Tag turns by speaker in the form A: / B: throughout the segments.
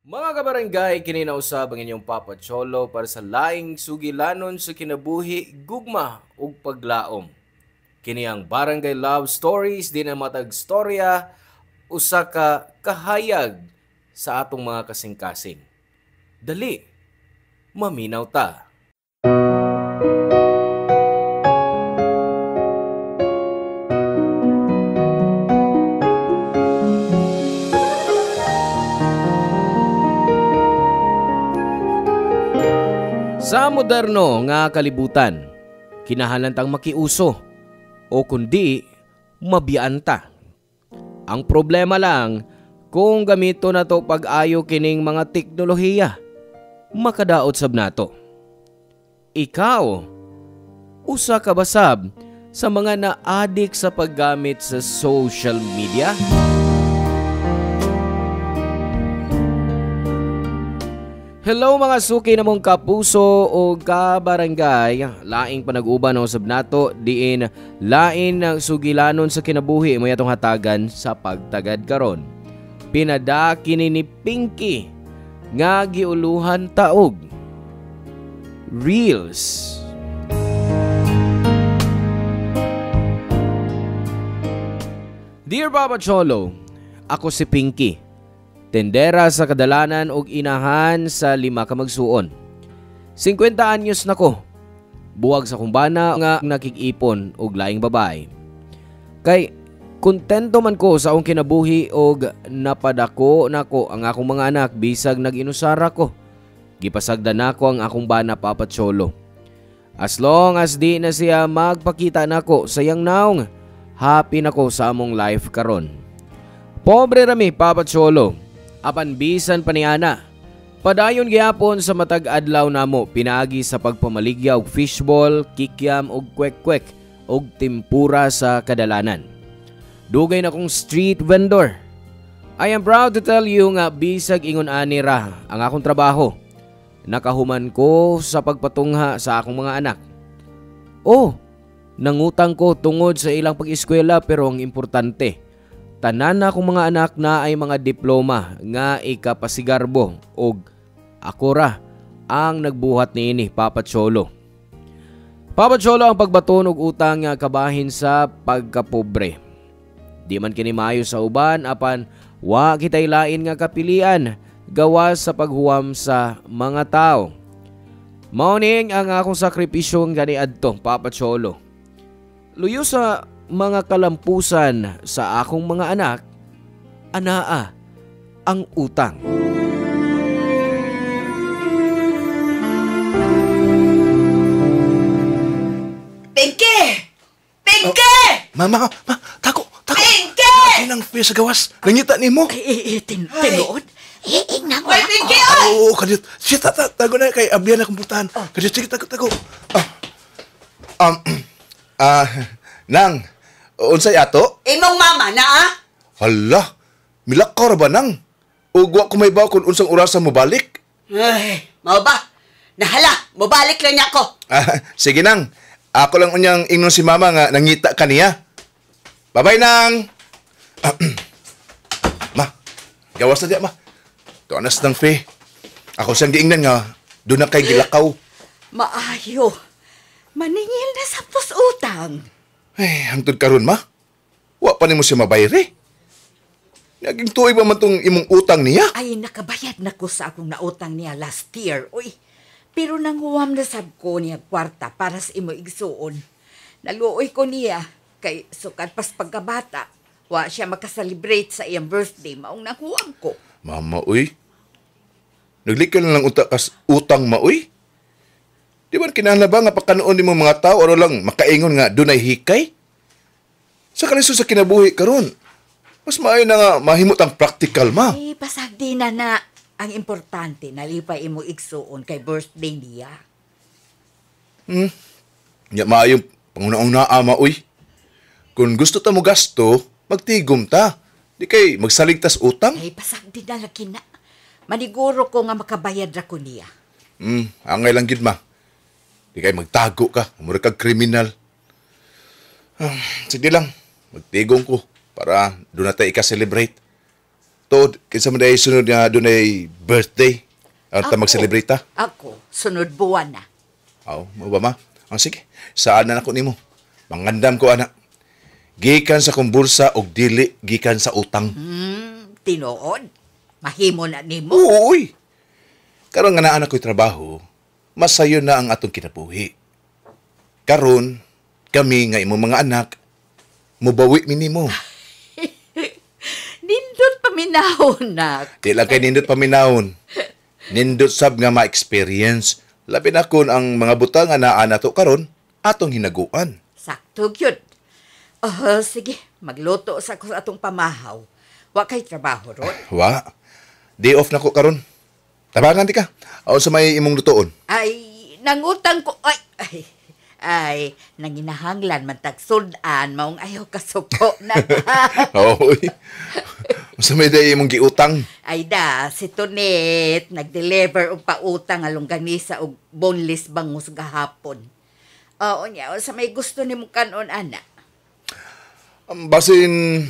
A: Mga kabarangay, kininausab ang inyong Papa Cholo para sa laing sugilanon sa kinabuhi, gugma ug paglaom. Kini ang Barangay Love Stories di na matag storya usa ka kahayag sa atong mga kasing-kasing. Dali, maminaw ta. Sa moderno nga kalibutan, kinahanglan makiuso o kundi mabiyaan ta. Ang problema lang kung gamito na to pag-ayo kining mga teknolohiya, makadaot sab nato. Ikaw, usa ka basab sa mga na-addict sa paggamit sa social media? Hello mga suki na mong kapuso o kabarangay. Laing panag-uban o sab nato diin lain ng sugilanon sa kinabuhi mo atong hatagan sa pagtagad karon. Pinadaki ni Pinky nga giuluhan taog Reels. Dear Papa Cholo, ako si Pinky. Tendera sa kadalanan og inahan sa 5 ka magsuon. 50 anyos na ko. Buwag sa kumbana nga nakikipon og laing babae. Kay kontento man ko sa akong kinabuhi og napadako nako ang akong mga anak bisag nag-inusara ko. Gipasagdan nako ang akong bana Papa Cholo. As long as di na siya magpakita nako sayang naong, happy nako sa among life karon. Pobre rami Papa Cholo. Apan bisan paniana, padayon gyapon sa matag adlaw namo pinaagi sa pagpamaligya og fishball, kikiam og kwek-kwek og tempura sa kadalanan. Dugay na kong street vendor. I am proud to tell you nga bisag ingon ani ra ang akong trabaho. Nakahuman ko sa pagpatungha sa akong mga anak. Oh, nangutang ko tungod sa ilang pag-eskwela pero ang importante, tanan na akong mga anak na ay mga diploma nga ikapasigarbo og ako ra ang nagbuhat niini Papa Cholo. Papa Cholo ang pagbaton og utang nga kabahin sa pagkapobre. Di man kini maayo sa uban apan wa kitay lain nga kapilian gawas sa paghuwam sa mga tao. Mauning ang akong sakripisyo ganiadto Papa Cholo. Luyo sa mga kalampusan sa akong mga anak, anaa ang utang.
B: Pinky! Pinky!
C: Mama, tako.
B: Pinky!
C: Nang fiya sa gawas. Nangita ni mo.
B: Tinuod? Nang
D: Oy, Pinky!
C: Oo, kadit. Siya, tago na kay abiyan akong puntahan. Kadit, sige, tago. Nang, unsay ato?
D: Imong mama na
C: Hala, milakaw ra ba nang? Ugwa ko may baw kung unsang orasan mo balik.
D: Ay, mao ba? Nahala, mabalik lang niya ako.
C: Sige nang, ako lang unyang ingnon si mama nga nangita ka niya. Bye-bye nang. Ma, gawas na diya ma. Tuanas ng fe. Ako siyang giingnan nga, doon na kay gilakaw.
B: Maayo. Maningil na sa utang.
C: Ay, hangtod karon ma. Wa pa nimo siya mabayre. Naging tuig ba man tong imong utang niya?
B: Ay, nakabayad na ko sa akong nautang niya last year. Uy, pero nanguwam na sab ko niya kwarta para sa imo igsuon. Naluoy ko niya kay sukat pas pagkabata. Wa siya makaselebrate sa iyang birthday. Maong nanguwam ko.
C: Mama, uy. Naglikal na lang utang ma, uy. Di ba kinahanglan ba nga pagkanoon ni mga tao o lang makaingon nga dunay hikay? Sa kaliso sa kinabuhi karon, mas maayo na nga mahimot ang practical ma.
B: Ay, pasagdi na na. Ang importante, nalipay imo igsuon kay birthday niya.
C: Nya maayong pangunaong naama, uy. Kung gusto ta mo gasto, magtigom ta. Di kay magsaligtas utang.
B: Ay, pasagdi na laki na. Maniguro ko nga makabayad ra ko niya.
C: Angay lang gid ma. Di kay magtago ka, mura kag kriminal. Sige lang, magtigong ko para doon na tayo ika-celebrate. To, kinsa man day sunod nga doon ay birthday. Ang ta mag-celebrate ta.
B: Ako, sunod buwan na.
C: Aw, mo ba ma? Ang sige, saan na ako nimo? Mangandam ko anak. Gikan sa kong bulsa og dili gikan sa utang.
B: Tinuod. Mahimo na nimo.
C: Oo, uy. Karon nga naa na ko'y trabaho, masayo na ang atong kinabuhi. Karon, kami nga imong mga anak, mubawi mi nimo.
B: Nindot paminahon na.
C: Di lang kay nindot paminahon. Nindot sab nga ma-experience. Labi na kun ang mga butang nga naa nato karon atong hinaguan.
B: Sakto gyud. Sige, magluto sa ko sa atong pamahaw. Wa kay trabaho ron.
C: Wa. Day off na ko karon. Tabangan di ka. Aw sa may imong lutoon.
B: Ay, nangutang ko. Ay, nanginahanglan man tag sudan maong ayaw kasuko na.
C: Oy. Sa may day imong giutang.
B: Ay da, si Tonet nag-deliver og pautang nga longganisa og boneless bangus gahapon. Oo niya, sa may gusto nimo kanon ana.
C: Basin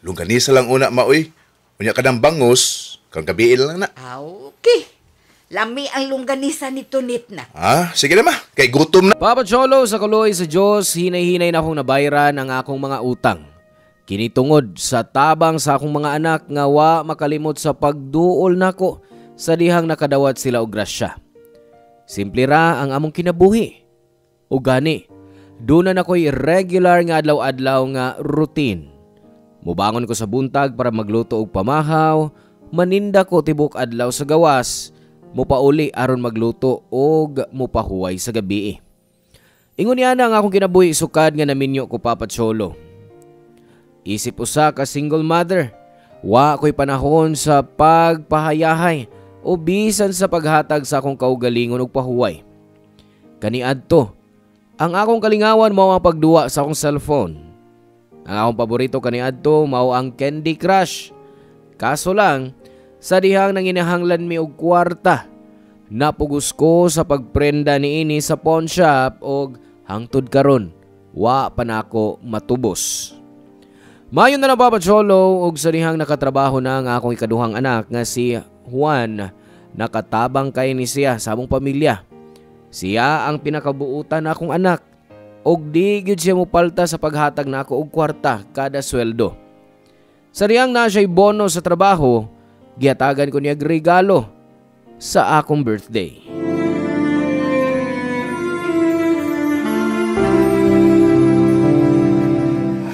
C: lungganisa lang una maoy. Unya kadang bangus, kang gabi lang na.
B: Okay. Lami ang longganisa ni Tonet na.
C: Sige na ma. Kay gutom na.
A: Papa Cholo, sa kuloy sa Diyos, hinay-hinay na akong nabayran ang akong mga utang. Kinitungod sa tabang sa akong mga anak nga wa makalimot sa pagduol nako sa dihang nakadawat sila og grasya. Simple ra ang among kinabuhi. O gani, doon na ako'y regular nga adlaw-adlaw nga routine. Mubangon ko sa buntag para magluto og pamahaw, maninda ko tibok adlaw sa gawas, mupauli aron magluto og mupahuway sa gabi. Ingon niya na ang akong kinabuhi sukad nga naminyo ko Papa Cholo. Isip usa ka single mother, wa ko'y panahon sa pagpahayahay o bisan sa paghatag sa akong kaugalingon og pahuway. Kaniadto, ang akong kalingawan mao ang pagduwa sa akong cellphone. Ang akong paborito kaniadto mao ang Candy Crush. Kaso lang, sa dihang nanginahanglan mi og kwarta, napugos ko sa pagprenda niini sa pawn shop og hangtod karon, wa pa nako matubos. Mayon na na Papa Cholo og sa dihang nakatrabaho na ang akong ikaduhang anak nga si Juan, nakatabang kay ni siya sa among pamilya. Siya ang pinakabuutan akong anak og di gyud siya mopalta sa paghatag nako og kwarta kada sweldo. Sa dihang na siya'y bono sa trabaho, gihatagan ko niya regalo sa akong birthday.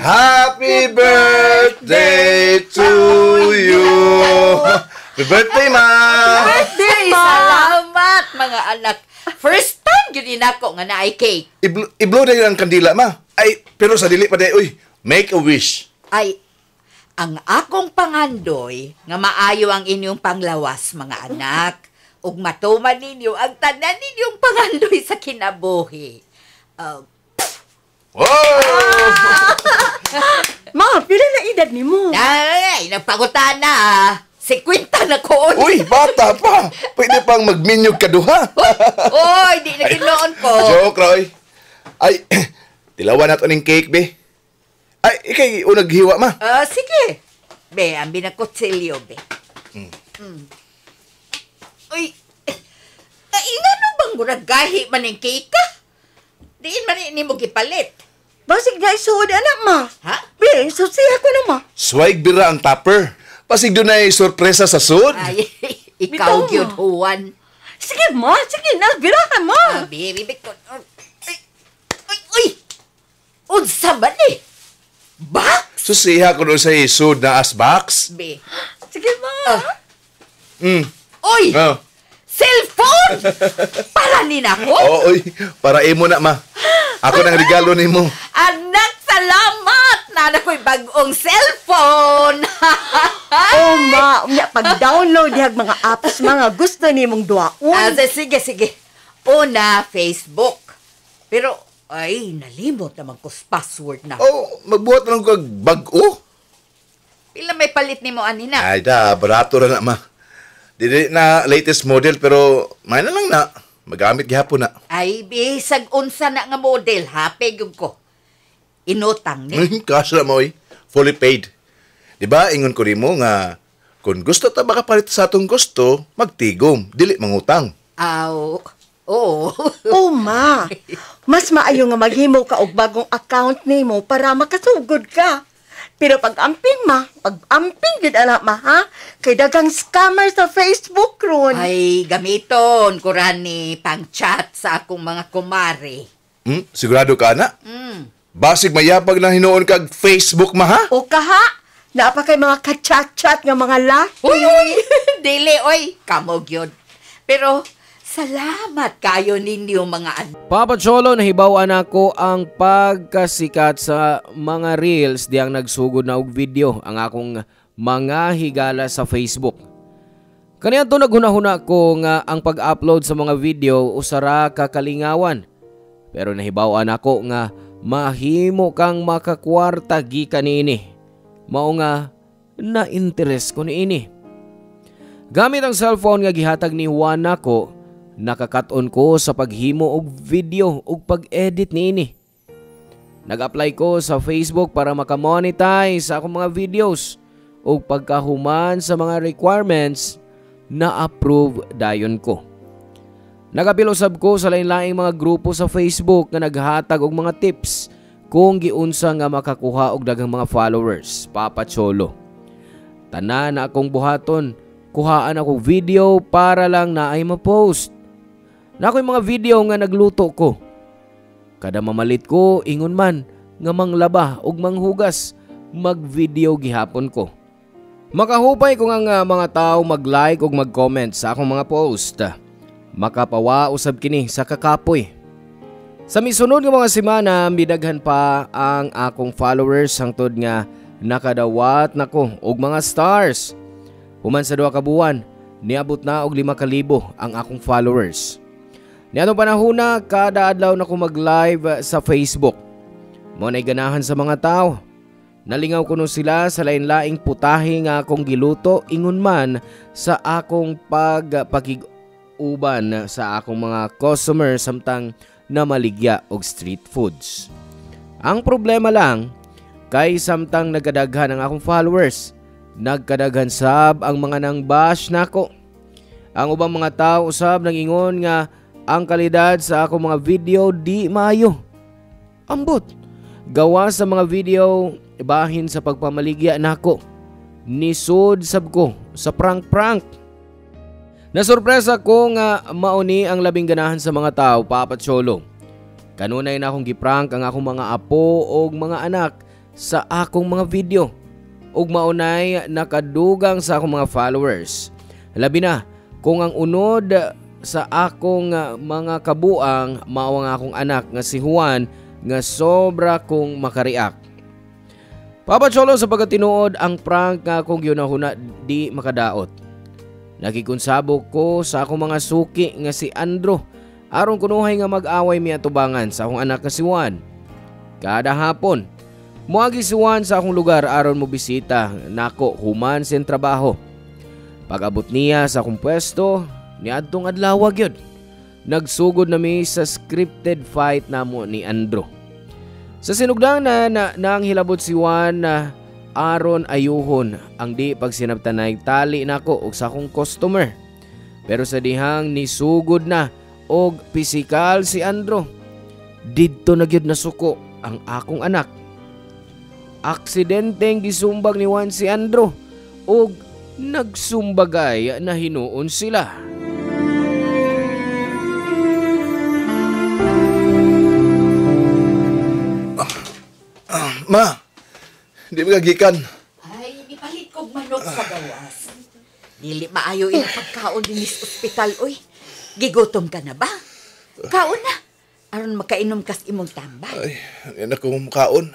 C: Happy birthday to you. Happy birthday, ma.
B: Birthday, salamat mga anak. First time yun ako nga naay cake.
C: I-blow na yun ang kandila, ma. Ay, pero sa dili pa day, uy, make a wish.
B: Ay, ang akong pangandoy nga maayo ang inyong panglawas mga anak ug matuman ninyo ang tanan ninyong pangandoy sa kinabuhi.
E: Ma, pila na edad ni mo?
B: Ay, nagpagutan na. 50 na ko.
C: Uy, bata pa. Pwede pang magminyog kaduha.
B: Oy, di na ginoon ko.
C: Joke, Roy. Ay, tilawan nato ning cake, be. Ay, ikay unag hiwa, ma.
B: Sige. Be, ang binakutsilyo, be. Uy, ingano bang guragahi man yung cake ka? Diin man ni mo gipalit.
E: Basig na isuod, anak, ma.
B: Ha?
E: Be, susiha ko na, ma.
C: Swag bira ang topper. Pasig doon ay sorpresa sa sud.
B: Ay, ikaw
E: Bitaw,
B: gyud
E: ma.
B: Juan.
E: Sige, ma. Sige na, birahan, ma.
B: Bibig ko. Uy! Unsa ba ni? Box?
C: Susiha ko doon sa sud na as box.
B: Be.
E: Sige, ma.
B: Uy!
C: Oh.
B: Cellphone! Para ni nako?
C: Oo, uy. Para imo na, ma. Ako nang regalo nimo.
B: Anak, salamat! Nana ko'y bagong cellphone!
E: Oh, ma. Pag-download yung mga apps, mga gusto ni mong duwaon.
B: Sige. Una, Facebook. Pero, ay, nalimot naman ko password na.
C: Oh, magbuhat lang kag bag-o.
B: Pila may palit ni mo, anina?
C: Ay da, barato ra na, ma. Dili na latest model, pero may na lang na. Magamit gihapon na.
B: Ay, bisag unsa na nga model, happy yung ko. Inutang ni.
C: Cash na mo, eh. Fully paid. Di ba, ingon ko rin mo nga, kung gusto ta makapalit sa atong gusto, magtigom, dili mangutang.
B: Aw, oo.
E: Oh, ma. Mas maayo nga maghimo ka og bagong account nimo para makasugod ka. Pero pag-amping, ma. Pag-amping gid ana, ma, ha? Kay dagang scammer sa Facebook ron.
B: Ay, gamiton ko ni pang chat sa akong mga kumare.
C: Sigurado ka na? Basig mayabag na hinuon kag Facebook, ma, ha?
E: O kaha? Naapa kay mga kachat-chat nga mga laki.
B: Uy! Dili, oy! Kamog yun. Pero, salamat kayo ninyo mga
A: Papa Cholo, nahibawan ako ang pagkasikat sa mga reels diyang nagsugod na og video ang akong mga higala sa Facebook. Kaniya to naghunahuna ko nga ang pag-upload sa mga video usara kakalingawan. Pero nahibawan ako nga mahimo kang makakwarta gikan niini. Mao nga na-interest ko niini. Gamit ang cellphone nga gihatag ni Juan nako, nakakat-on ko sa paghimo og video ug pag-edit niini. Nag-apply ko sa Facebook para makamonetize sa akong mga videos ug pagkahuman sa mga requirements na-approve dayon ko. Nagapilusab ko sa lain-laing mga grupo sa Facebook nga naghatag og mga tips kung giunsa nga makakuha og daghang mga followers, Papa Cholo. Tanan na akong buhaton, kuhaan ako video para lang na ay ma-post. Na ako'y mga video nga nagluto ko. Kada mamalit ko, ingon man, nga manglaba og manghugas, mag-video gihapon ko. Makahupay ko nga mga tao mag-like ug mag-comment sa akong mga post. Makapawa usab kini sa kakapoy. Sa misunod nga mga semana, bidaghan pa ang akong followers hangtod nga nakadawat nako og mga stars. Human sa 2 ka buwan, niabot na og 5,000 ang akong followers. Niadtong panahona, kada adlaw nako mag-live sa Facebook. Mo nay ganahan sa mga tao. Nalingaw ko no sila sa lain-laing putahe nga akong giluto ingon man sa akong pagpakig-uban sa akong mga customers samtang na maligya og street foods. Ang problema lang, kay samtang nagkadaghan ang akong followers, nagkadaghan sab ang mga nang bash nako. Ang ubang mga tao usab nangingon nga ang kalidad sa akong mga video di maayo. Ambot, gawa sa mga video bahin sa pagpamaligya nako. Nisod sab ko sa prank-prank. Nasurpresa ko nga mauni ang labing ganahan sa mga tao, Papa Cholo. Kanunay na akong giprank ang akong mga apo o mga anak sa akong mga video. Ug maunay nakadugang sa akong mga followers. Labi na kung ang unod sa akong mga kabuang mao ang akong anak nga si Juan nga sobra kong makareact. Papa Cholo, sa pagkatinuod ang prank nga akong ginahuna di makadaot. Nakikonsabog ko sa akong mga suki nga si Andro aron kunuhay nga mag-away mi atubangan sa akong anak nga si Juan. Kada hapon, muagi si Juan sa akong lugar aron mo bisita nako human sa trabaho. Pag-abot niya sa akong pwesto, niadtong adlaw gyud. Nagsugod nami sa scripted fight namo ni Andro. Sa sinugdanan na nang hilabot si Juan na aron ayuhon ang di pagsinabtanay tali nako og sa akong customer. Pero sa dihang nisugod na og pisikal si Andro, didto na gyud nasuko ang akong anak. Aksidenteng gisumbag ni Juan si Andro og nagsumbagay na hinuon sila.
C: Ma, di ba kagikan?
B: Ay, ipalit kog manok sa gawas. Dili maayo yung pagkaon din sa ospital, oy. Gigutom ka na ba? Kaon na. Aron makainom kas imong tambay.
C: Ay, yan akong kaon.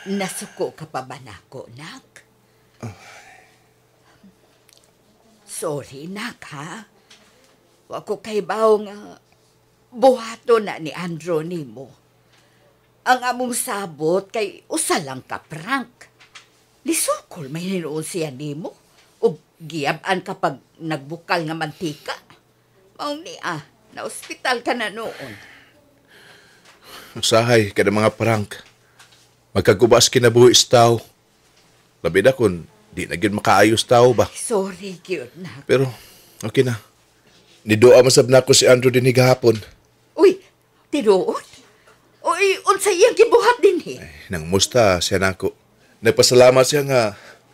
B: Nasuko ka pa ba nako, nak? Sorry, nak, ha? Wako kay baw nga buhato na ni Andro nimo. Ang among sabot kay usa lang ka prank. Lisukol may hinuon siya nimo ug giyab-an kapag nagbukal nga mantika. Mao ni na ospital ka na noon.
C: Usahay kada mga prank. Magkagubas kinabuhi istaw. Labi na kung di na gyud makaayos tao ba.
B: Sorry, gyud na.
C: Pero, okay na. Nidoa masab na ako si Andrew din higahapon.
B: Uy, tiroon? Uy, unsay iyang gibuhat din
C: Nang musta siya na ako. Nagpasalamat siya nga,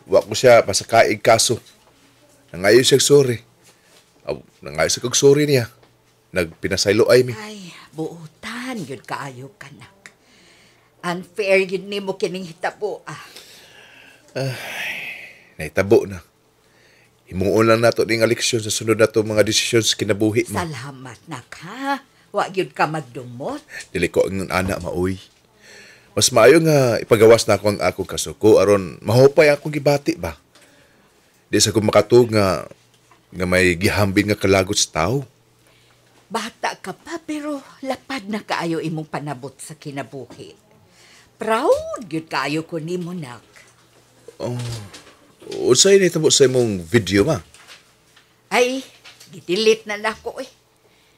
C: wa ko siya pasakaig kaso. Nangayo siya sorry. Nangayo siya kag sorry niya. Nagpinasaylo ay mi.
B: Ay, buutan, yun kaayo kanak. Unfair yun ni mo kining hitabo,
C: Naitabo na. Himuon lang nato ning leksyon sa sunod nato mga desisyon sa kinabuhi mo.
B: Salamat, nak, ha? Wa yun ka magdumot.
C: Dili ko ang anak maoy. Mas maayo nga ipagawas na ako ang akong kasuko aron mahupay akong gibati ba. Di sa ko makatug nga may gihambin nga kalagot sa tao.
B: Bata ka pa, pero lapad na kaayo imong panabot sa kinabuhi. Proud yun kaayo ko ni mo, nak.
C: Unsay nahitabo sa imong video ma?
B: Ay, gidilit na nako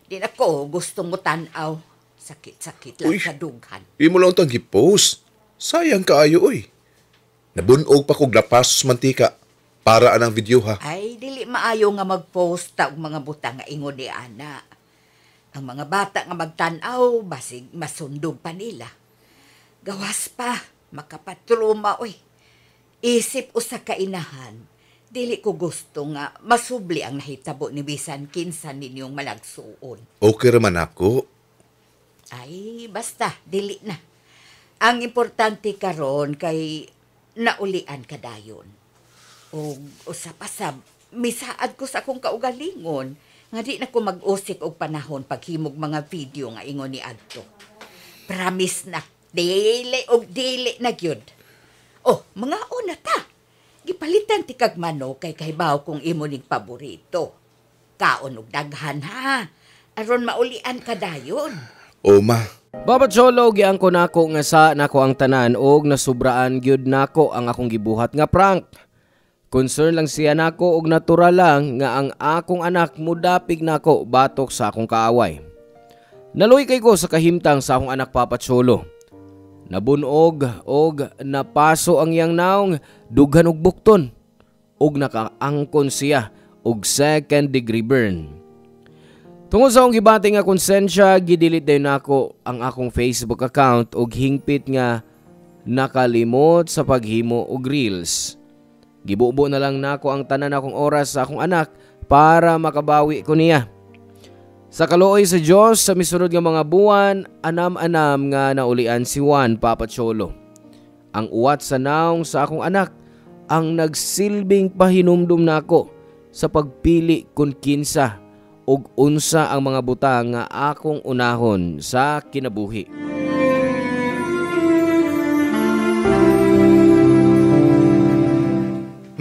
B: Di na ko gustong mo tanaw. Sakit-sakit lang
C: Uy.
B: sa dughan.
C: Imo lang tang gipost. Sayang kaayo oy. Nabunog pa kog lapas mantika para anang video ha.
B: Ay, dili maayo nga mag-post ta og mga butang nga ingon ni ana. Ang mga bata nga magtan-aw, basig masundog pa nila. Gawas pa, makapatruma, Isip usa ka inahan, dili ko gusto nga masubli ang nahitabo ni bisan kinsa ninyong malagsuon.
C: Okay raman ako.
B: Ay, basta, dili na. Ang importante karon kay naulian ka dayon. O usap-asab, misaad ko sa akong kaugalingon nga di na ko mag-usik og panahon paghimog mga video nga ingon ni Adto. Promise na, dili og dili na gyud. Oh, mga una ta. Gipalitan ti kag manok kay kahibaw kung imo ning paborito. Kaon og daghan ha. Aron maulian ka dayon.
C: O ma,
A: Baba Cholo, giangko nako nga sa nako ang tanan og nasubraan gyud nako ang akong gibuhat nga prank. Concern lang siya nako og natural lang nga ang akong anak mudapig nako batok sa akong kaaway. Naluy kay ko sa kahimtang sa akong anak Papa Cholo. Nabunog og napaso ang iyang naong dughan og bukton og nakaangkon siya og second degree burn. Tungod sa akong gibati nga konsensya, gidelete dayon nako ang akong Facebook account og hingpit nga nakalimot sa paghimo og reels. Gibubo na lang nako ang tanan akong oras sa akong anak para makabawi ko niya. Sa kaluoy sa Dios sa misunod nga mga buwan, anam-anam nga naulian si Juan Papa Cholo. Ang uwat sa naong sa akong anak ang nagsilbing pahinumdum nako sa pagpili kun kinsa ug unsa ang mga butang nga akong unahon sa kinabuhi.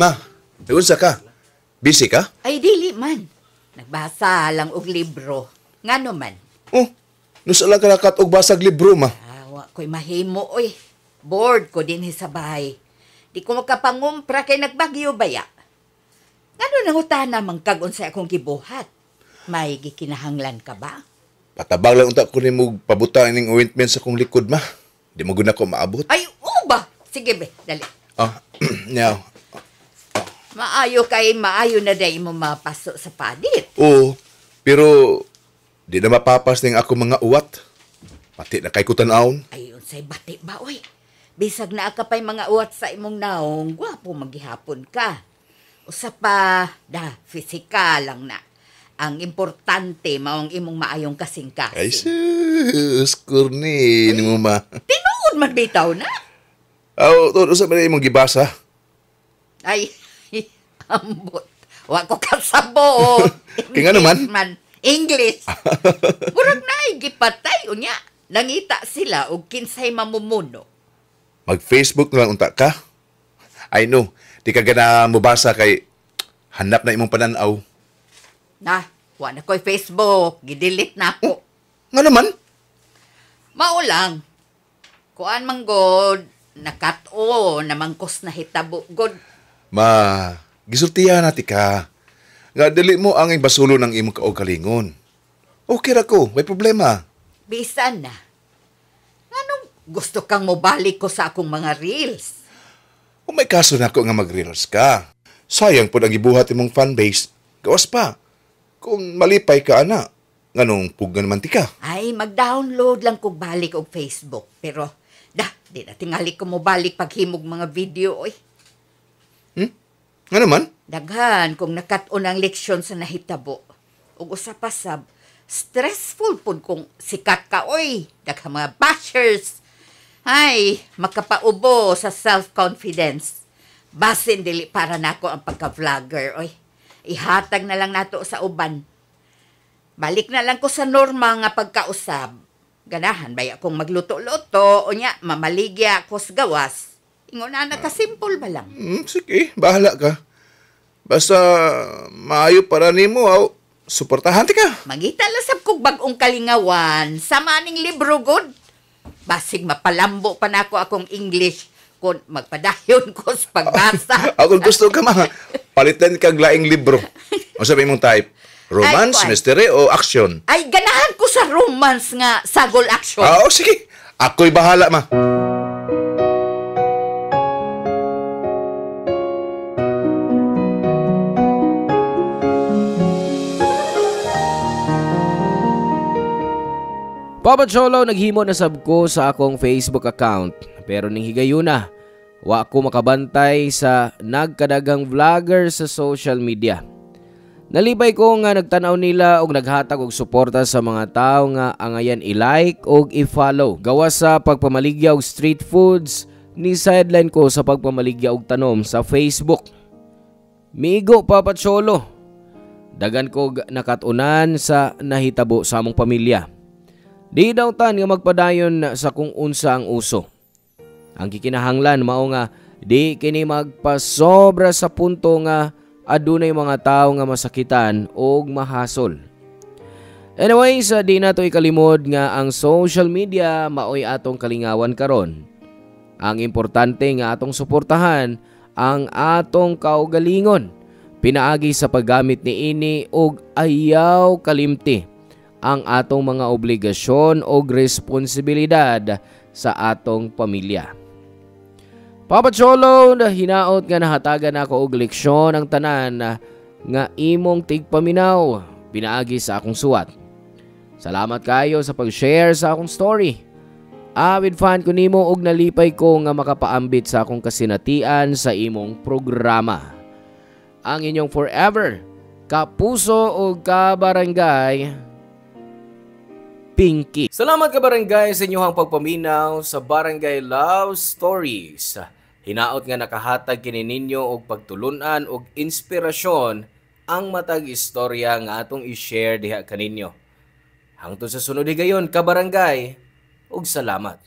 C: ma, unsa ka? Busy ka?
B: Ay, dili man. Nagbasa lang og libro. Ngano man?
C: Oh, nusa lang ka nakat og basag libro ma.
B: Wa ko'y mahimo, Bored ko din sa bahay. Di ko makapangumpra kay nagbagyo baya. Ngano nangutana man kag unsay akong gibuhat? May gikinahanglan ka ba?
C: Patabang lang unta ko nimo pabutang ning ointment sa kong likod ma. Di mo gud ko maabot.
B: Ay, ba? Sige be, dali.
C: Ah, now.
B: Maayo na day mo mapaso sa padit.
C: Oo, pero di na mapapas ning ako mga uwat. Pati na kay kutan-aon.
B: Ay, unsay bati ba, Bisag na ka pa'y mga uwat sa imong naong, gwapo maghihapon ka. Usa pa, physical lang na. Ang importante, maong imong maayong kasing-kasing.
C: Ay, sus, kurni, ni mo ma.
B: Tinuod man bitaw na.
C: Aw, to, sa man imong gibasa.
B: Ay, ambot. Wa ko kasabot.
C: Kaya nga naman.
B: English. Murag na gipatay unya. Nangita sila og kinsay mamumuno.
C: Mag-Facebook na lang unta ka. I know, di ka gana mubasa kay hanap na imong pananaw.
B: Na, wa na ko'y Facebook. Gidelete na ako.
C: Nga naman?
B: Mao lang. Kuan man god, nakat-o, namangkos na hitabo god.
C: Ma, gisultihan nati ka. Nga dili mo ang basulo ng imong kaugalingon. Okay ra ko, may problema.
B: Bisan na. Anong gusto kang mobalik ko sa akong mga reels?
C: Kung may kaso na ako nga mag-reels ka, sayang po ang gibuhat imong fanbase. Gawas pa. Kung malipay ka, ana, nganong pugan naman ti ka.
B: Ay, mag-download lang kog balik og Facebook. Pero, di na tingali ko mo balik paghimog mga video, oy.
C: Nga naman?
B: Daghan kung nakat-on ang leksyon sa nahitabo. Ug usa pa sab, stressful pud kung sikat ka, oy. Daghang mga bashers. Ay, makapaubo sa self-confidence. Basin dili para nako ang pagka-vlogger, oy. Ihatag na lang nato sa uban. Balik na lang ko sa normal nga pagkausab. Ganahan ba akong magluto-luto o niya, mamaligya ako sa gawas. Ingon na simple ba lang?
C: Sige, bahala ka. Basta maayo para nimo, suportahan ti ka.
B: Mangita lasab kog bagong kalingawan sa maning libro good. Basig mapalambo pa nako akong English kung magpadayon ko sa pagbasa.
C: Ako gusto ka palitan kag laing libro. O sabi mong type, romance,
B: Ay,
C: mystery o action?
B: Ay, ganahan ko sa romance nga sagol action.
C: Sige. Ako'y bahala, ma.
A: Papa Cholo, naghimo na sab ko sa akong Facebook account. Pero ning higayuna, wa ko makabantay sa nagkadagang vlogger sa social media. Nalipay ko nga nagtanaw nila og naghatag og suporta sa mga tao nga angayan i-like og i-follow. Gawas sa pagpamaligya og street foods, ni sideline ko sa pagpamaligya og tanom sa Facebook. Migo, Papa Cholo. Dagan ko nakatunan sa nahitabo sa among pamilya. Di daw tan nga magpadayon sa kung unsa ang uso. Ang kikinahanglan mao nga di kini magpasobra sa punto nga adunay mga tao nga masakitan o mahasol. Anyways, di na to ikalimod nga ang social media maoy atong kalingawan karon. Ang importante nga atong suportahan ang atong kaugalingon. Pinaagi sa paggamit ni ini og ayaw kalimti ang atong mga obligasyon o responsibilidad sa atong pamilya. Papa Cholo, hinaot nga nahatagan ako og leksyon ang tanan nga imong tigpaminaw pinaagi sa akong suwat. Salamat kayo sa pag-share sa akong story. Avid fan ko nimo og nalipay ko nga makapaambit sa akong kasinatian sa imong programa. Ang inyong forever kapuso o kabarangay, Pinky. Salamat ka barangay sa inyong pagpaminaw sa Barangay Love Stories. Hinaot nga nakahatag kini ninyo og pagtulunan og inspirasyon ang matag istorya nga atong i-share diha kaninyo. Hangtod sa sunod higayon ka barangay, og salamat.